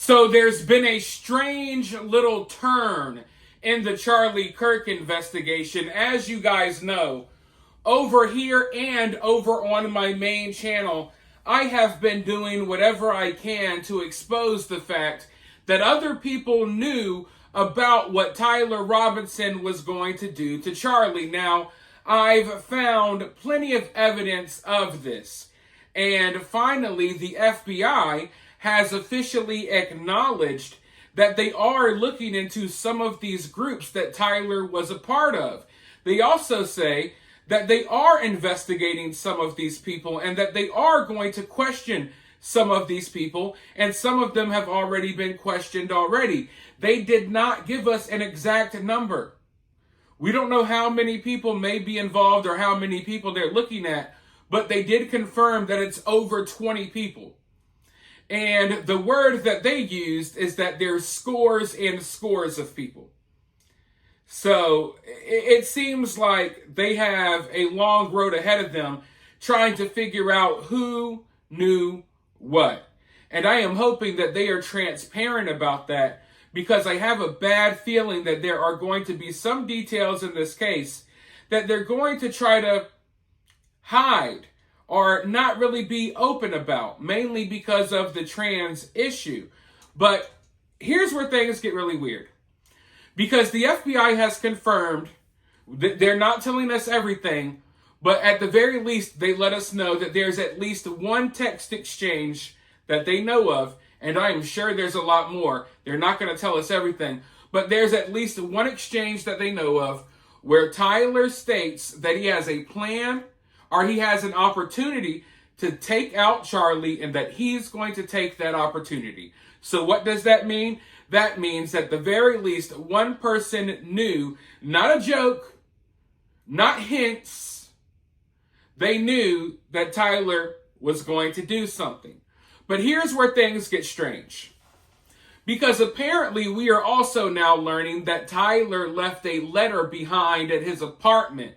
So there's been a strange little turn in the Charlie Kirk investigation. As you guys know, over here and over on my main channel, I have been doing whatever I can to expose the fact that other people knew about what Tyler Robinson was going to do to Charlie. Now, I've found plenty of evidence of this. And finally, the FBI has officially acknowledged that they are looking into some of these groups that Tyler was a part of. They also say that they are investigating some of these people and that they are going to question some of these people, and some of them have already been questioned already. They did not give us an exact number. We don't know how many people may be involved or how many people they're looking at, but they did confirm that it's over 20 people. And the word that they used is that there's scores and scores of people. So it seems like they have a long road ahead of them trying to figure out who knew what. And I am hoping that they are transparent about that, because I have a bad feeling that there are going to be some details in this case that they're going to try to hide or not really be open about, mainly because of the trans issue. But here's where things get really weird. Because the FBI has confirmed that they're not telling us everything, but at the very least, they let us know that there's at least one text exchange that they know of, and I am sure there's a lot more. They're not going to tell us everything, but there's at least one exchange that they know of where Tyler states that he has a plan, or he has an opportunity to take out Charlie, and that he's going to take that opportunity. So what does that mean? That means that at the very least one person knew, not a joke, not hints. They knew that Tyler was going to do something. But here's where things get strange. Because apparently we are also now learning that Tyler left a letter behind at his apartment,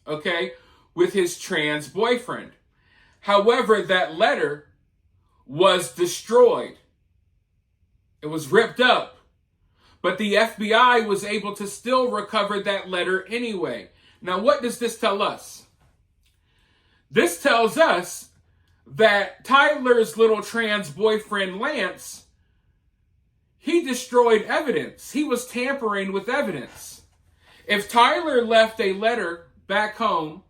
okay, with his trans boyfriend. However, that letter was destroyed. It was ripped up. But the FBI was able to still recover that letter anyway. Now, what does this tell us? This tells us that Tyler's little trans boyfriend, Lance, he destroyed evidence. He was tampering with evidence. If Tyler left a letter back home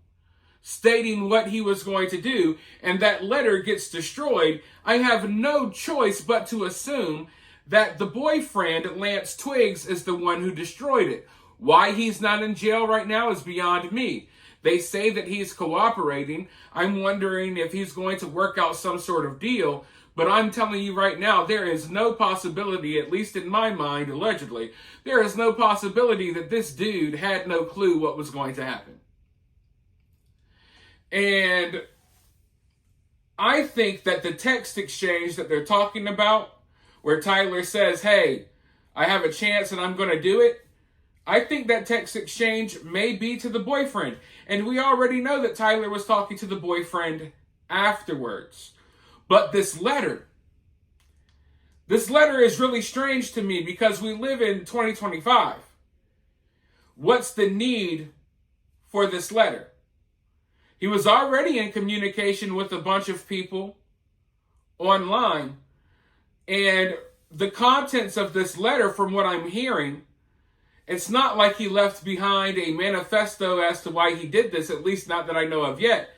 stating what he was going to do, and that letter gets destroyed, I have no choice but to assume that the boyfriend, Lance Twiggs, is the one who destroyed it. Why he's not in jail right now is beyond me. They say that he's cooperating. I'm wondering if he's going to work out some sort of deal. But I'm telling you right now, there is no possibility, at least in my mind, allegedly, there is no possibility that this dude had no clue what was going to happen. And I think that the text exchange that they're talking about, where Tyler says, hey, I have a chance and I'm going to do it, I think that text exchange may be to the boyfriend. And we already know that Tyler was talking to the boyfriend afterwards. But this letter is really strange to me, because we live in 2025. What's the need for this letter? He was already in communication with a bunch of people online. And the contents of this letter, from what I'm hearing, it's not like he left behind a manifesto as to why he did this, at least not that I know of yet.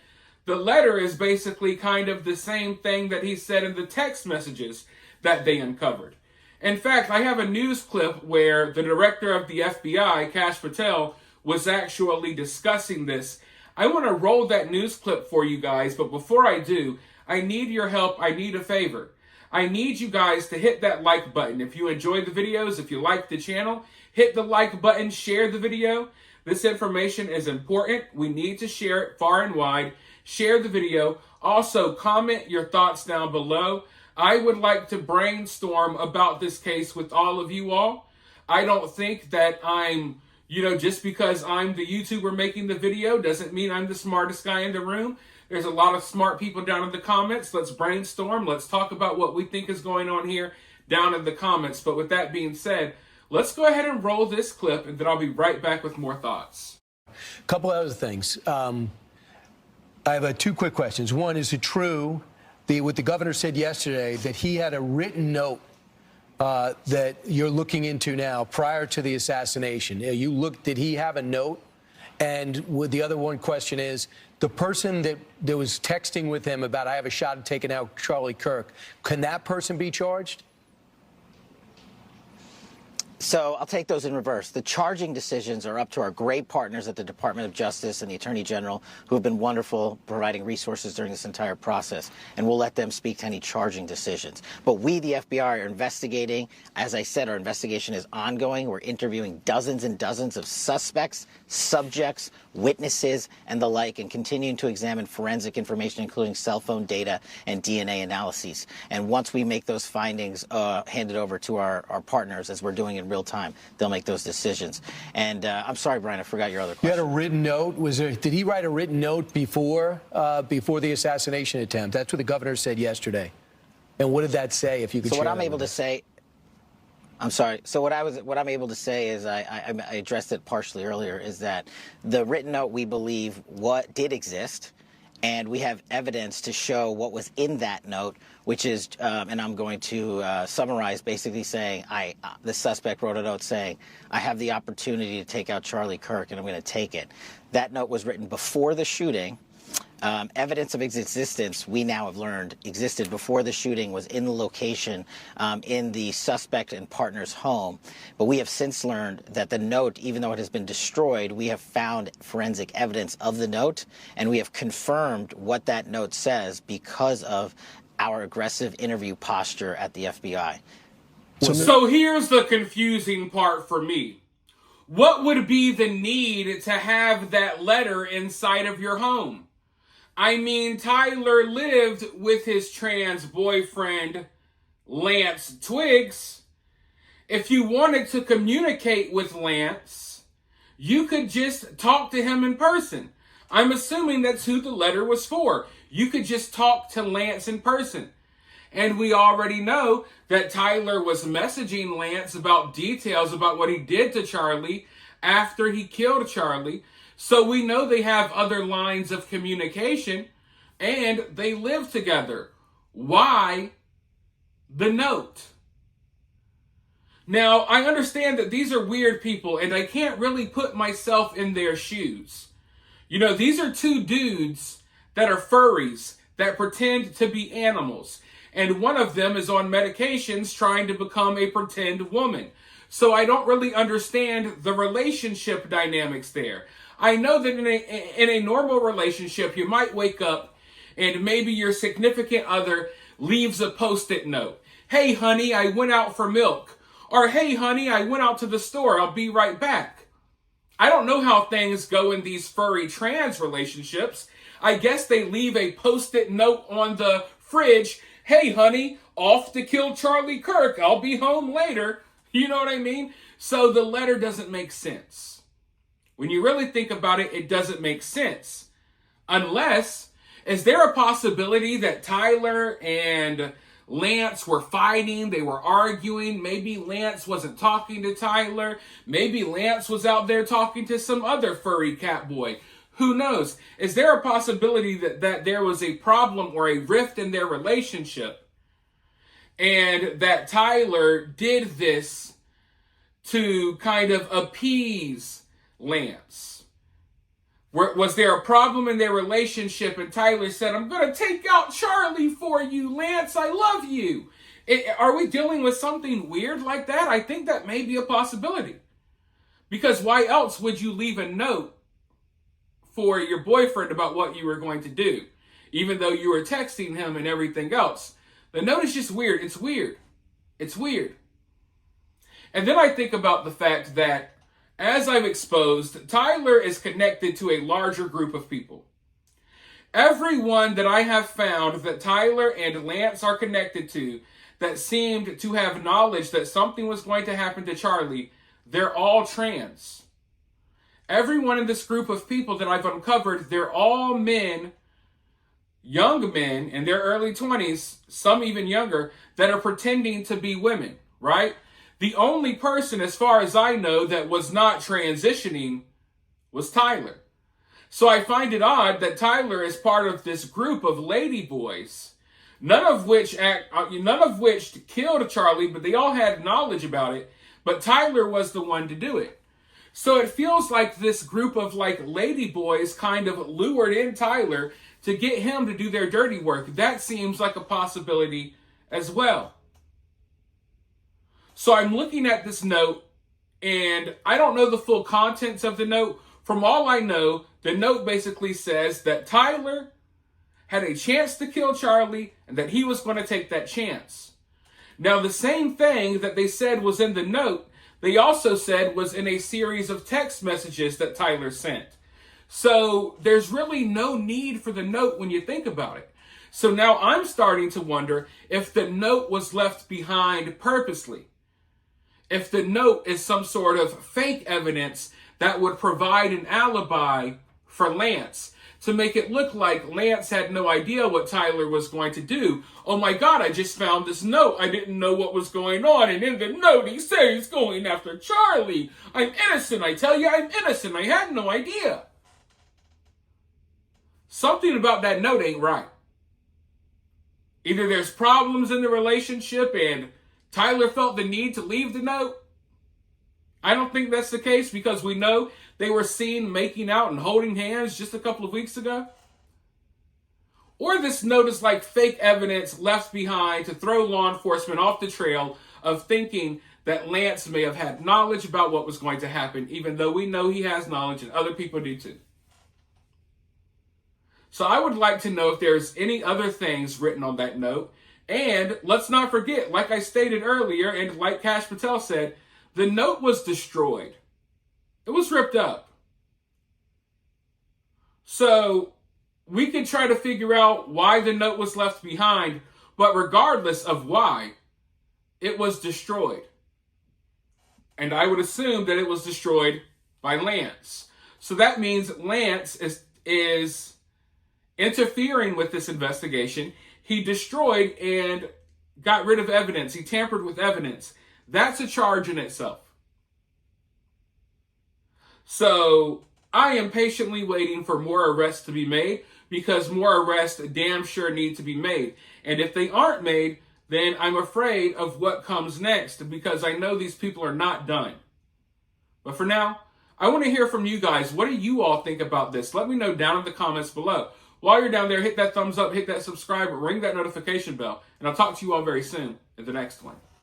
The letter is basically kind of the same thing that he said in the text messages that they uncovered. In fact, I have a news clip where the director of the FBI, Kash Patel, was actually discussing this. I want to roll that news clip for you guys, but before I do, I need your help. I need a favor. I need you guys to hit that like button. If you enjoyed the videos, if you like the channel, hit the like button, share the video. This information is important. We need to share it far and wide. Share the video. Also, comment your thoughts down below. I would like to brainstorm about this case with all of you all. I don't think that I'm, just because I'm the YouTuber making the video doesn't mean I'm the smartest guy in the room. There's a lot of smart people down in the comments. Let's brainstorm. Let's talk about what we think is going on here. down in the comments. But with that being said, let's go ahead and roll this clip, and then I'll be right back with more thoughts. A couple other things. I have two quick questions. One, is it true what the governor said yesterday, that he had a written note that you're looking into now prior to the assassination? Did he have a note? And the other one question is, the person that was texting with him about, I have a shot at taking out Charlie Kirk, can that person be charged? So I'll take those in reverse. The charging decisions are up to our great partners at the Department of Justice and the Attorney General, who have been wonderful providing resources during this entire process, and we'll let them speak to any charging decisions. But we, the FBI, are investigating. As I said, our investigation is ongoing. We're interviewing dozens and dozens of suspects, subjects, witnesses, and the like, and continuing to examine forensic information, including cell phone data and DNA analyses. And once we make those findings handed over to our partners, as we're doing in real time, they'll make those decisions. And I'm sorry, Brian, I forgot your other question. You had a written note. Did he write a written note before the assassination attempt? That's what the governor said yesterday. And what did that say? If you could. So what I'm able to say. I'm sorry. So what I'm able to say is, I addressed it partially earlier, is that the written note, we believe, did exist, and we have evidence to show what was in that note, which is, and I'm going to summarize, basically saying, the suspect wrote a note saying, I have the opportunity to take out Charlie Kirk, and I'm going to take it. That note was written before the shooting. Evidence of its existence, we now have learned, existed before the shooting, was in the location in the suspect and partner's home. But we have since learned that the note, even though it has been destroyed, we have found forensic evidence of the note, and we have confirmed what that note says because of our aggressive interview posture at the FBI. So here's the confusing part for me. What would be the need to have that letter inside of your home? I mean, Tyler lived with his trans boyfriend, Lance Twiggs. If you wanted to communicate with Lance, you could just talk to him in person. I'm assuming that's who the letter was for. You could just talk to Lance in person. And we already know that Tyler was messaging Lance about details about what he did to Charlie after he killed Charlie. So we know they have other lines of communication, and they live together. Why the note? Now, I understand that these are weird people, and I can't really put myself in their shoes. You know, these are two dudes that are furries, that pretend to be animals. And one of them is on medications trying to become a pretend woman. So I don't really understand the relationship dynamics there. I know that in a normal relationship, you might wake up and maybe your significant other leaves a Post-it note. Hey, honey, I went out for milk. Or, hey, honey, I went out to the store. I'll be right back. I don't know how things go in these furry trans relationships. I guess they leave a Post-it note on the fridge. Hey, honey, off to kill Charlie Kirk. I'll be home later. You know what I mean? So the letter doesn't make sense. When you really think about it, it doesn't make sense. Unless, is there a possibility that Tyler and Lance were fighting, they were arguing, maybe Lance wasn't talking to Tyler, maybe Lance was out there talking to some other furry cat boy. Who knows? Is there a possibility that there was a problem or a rift in their relationship, and that Tyler did this to kind of appease Lance? Was there a problem in their relationship and Tyler said, I'm going to take out Charlie for you, Lance, I love you? Are we dealing with something weird like that? I think that may be a possibility. Because why else would you leave a note for your boyfriend about what you were going to do, even though you were texting him and everything else? The note is just weird. It's weird. It's weird. And then I think about the fact that, as I've exposed, Tyler is connected to a larger group of people. Everyone that I have found that Tyler and Lance are connected to that seemed to have knowledge that something was going to happen to Charlie, they're all trans. Everyone in this group of people that I've uncovered, they're all men young men in their early 20s, some even younger, that are pretending to be women, right? The only person, as far as I know, that was not transitioning was Tyler. So I find it odd that Tyler is part of this group of lady boys, none of which killed Charlie, but they all had knowledge about it. But Tyler was the one to do it. So it feels like this group of like lady boys kind of lured in Tyler to get him to do their dirty work. That seems like a possibility as well. So I'm looking at this note, and I don't know the full contents of the note. From all I know, the note basically says that Tyler had a chance to kill Charlie and that he was going to take that chance. Now, the same thing that they said was in the note, they also said was in a series of text messages that Tyler sent. So there's really no need for the note when you think about it. So now I'm starting to wonder if the note was left behind purposely. If the note is some sort of fake evidence that would provide an alibi for Lance to make it look like Lance had no idea what Tyler was going to do. Oh my God, I just found this note. I didn't know what was going on. And in the note, he said he's going after Charlie. I'm innocent. I tell you, I'm innocent. I had no idea. Something about that note ain't right. Either there's problems in the relationship and Tyler felt the need to leave the note. I don't think that's the case because we know they were seen making out and holding hands just a couple of weeks ago. Or this note is like fake evidence left behind to throw law enforcement off the trail of thinking that Lance may have had knowledge about what was going to happen, even though we know he has knowledge and other people do too. So I would like to know if there's any other things written on that note. And let's not forget, like I stated earlier, and like Cash Patel said, the note was destroyed. It was ripped up. So we could try to figure out why the note was left behind, but regardless of why, it was destroyed. And I would assume that it was destroyed by Lance. So that means Lance is interfering with this investigation. He destroyed and got rid of evidence. He tampered with evidence. That's a charge in itself. So I am patiently waiting for more arrests to be made because more arrests damn sure need to be made. And if they aren't made, then I'm afraid of what comes next because I know these people are not done. But for now, I want to hear from you guys. What do you all think about this? Let me know down in the comments below. While you're down there, hit that thumbs up, hit that subscribe, ring that notification bell, and I'll talk to you all very soon in the next one.